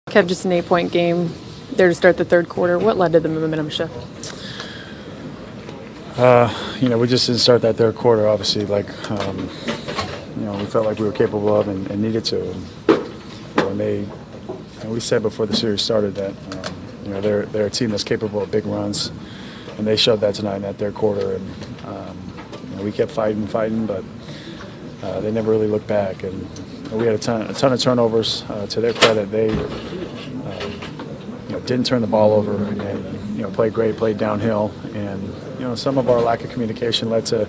Kev, just an 8-point game there to start the third quarter. What led to the momentum shift? We just didn't start that third quarter, obviously, like, we felt like we were capable of and needed to. And we said before the series started that, they're a team that's capable of big runs, and they showed that tonight in that third quarter. And we kept fighting, but they never really looked back. And we had a ton of turnovers. To their credit, they didn't turn the ball over and played great, played downhill. And some of our lack of communication led to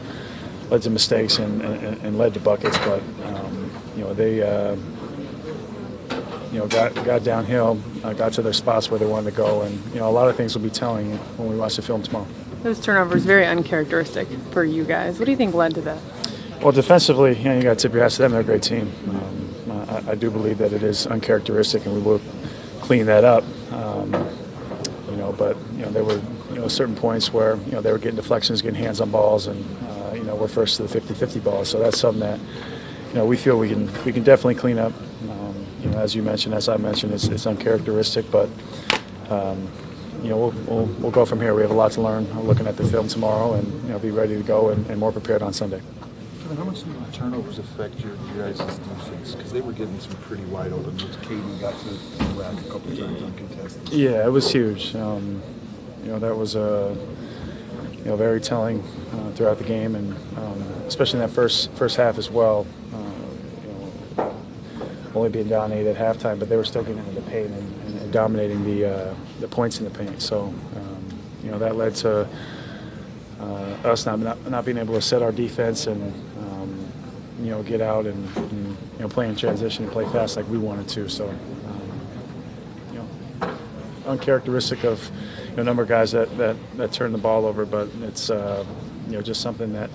mistakes and led to buckets. But they got downhill, got to their spots where they wanted to go, and a lot of things will be telling when we watch the film tomorrow. Those turnovers very uncharacteristic for you guys. What do you think led to that? Well, defensively, you got to tip your hat to them. They're a great team. I do believe that it is uncharacteristic, and we will clean that up. But there were certain points where they were getting deflections, getting hands on balls, and we're first to the 50-50 ball. So that's something that we feel we can definitely clean up. As you mentioned, as I mentioned, it's uncharacteristic, but we'll go from here. We have a lot to learn. I'm looking at the film tomorrow, and be ready to go and more prepared on Sunday. How much do the turnovers affect your guys' defense? Because they were getting some pretty wide open looks. KD got to the rack a couple times uncontested. Yeah, it was huge. That was very telling throughout the game, and especially in that first half as well. Only being down 8 at halftime, but they were still getting into the paint and dominating the points in the paint. So that led to us not being able to set our defense and get out and play in transition and play fast like we wanted to. So uncharacteristic of a number of guys that turn the ball over, but it's just something that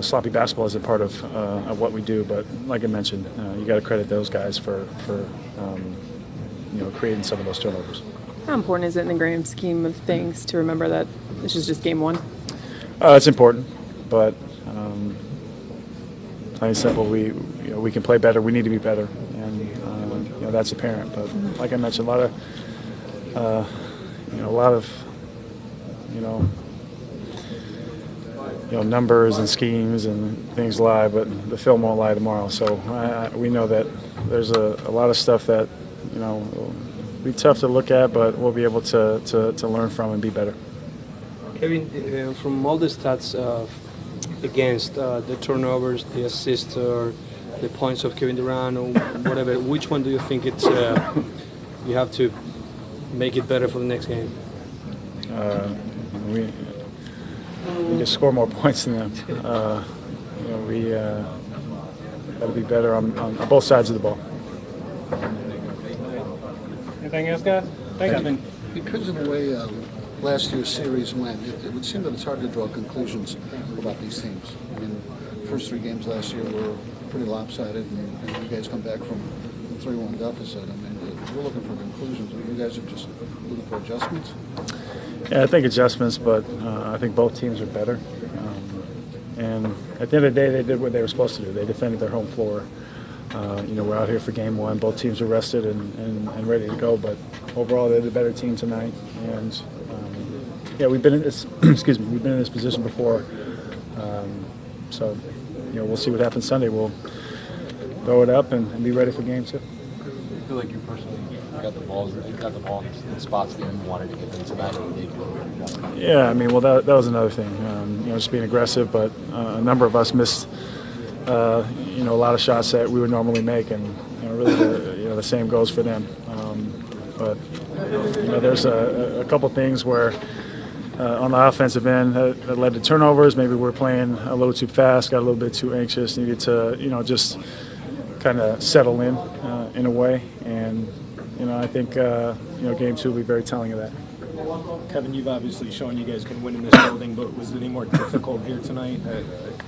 sloppy basketball is a part of what we do. But like I mentioned, you got to credit those guys for creating some of those turnovers. How important is it in the grand scheme of things to remember that this is just game one? It's important, but plain and simple, we can play better. We need to be better, and that's apparent. But like I mentioned, a lot of numbers and schemes and things lie, but the film won't lie tomorrow. So we know that there's a lot of stuff that will be tough to look at, but we'll be able to learn from and be better. Kevin, from all the stats against the turnovers, the assists, or the points of Kevin Durant, or whatever, which one do you think it's you have to make it better for the next game? We need to score more points than them. We got to be better on both sides of the ball. Anything else, guys? Thank you. Because of the way last year's series went, it would seem that it's hard to draw conclusions about these teams. I mean, the first 3 games last year were pretty lopsided, and you guys come back from a 3-1 deficit. I mean, we're looking for conclusions. You guys are just looking for adjustments? Yeah, I think adjustments, but I think both teams are better. And at the end of the day, they did what they were supposed to do. They defended their home floor. We're out here for game one. Both teams are rested and ready to go. But overall, they're the better team tonight. And we've been in this. Excuse me. We've been in this position before. So we'll see what happens Sunday. We'll throw it up and be ready for game 2. I feel like you personally got the ball in the spots that you wanted to get them tonight. Yeah, I mean, well, that was another thing. Just being aggressive, but a number of us missed. A lot of shots that we would normally make, and really the same goes for them. But there's a couple things where on the offensive end that led to turnovers. Maybe we're playing a little too fast, got a little bit too anxious, needed to just kind of settle in a way. And I think game 2 will be very telling of that. Kevin, you've obviously shown you guys can win in this building, but was it any more difficult here tonight?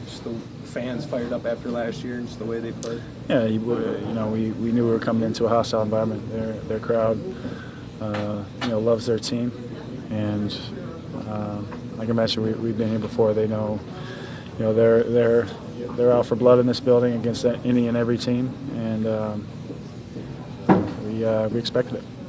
Just the fans fired up after last year and just the way they played? Yeah, we knew we were coming into a hostile environment. Their crowd, loves their team, and like I mentioned, we've been here before. They know, they're out for blood in this building against any and every team, and we expected it.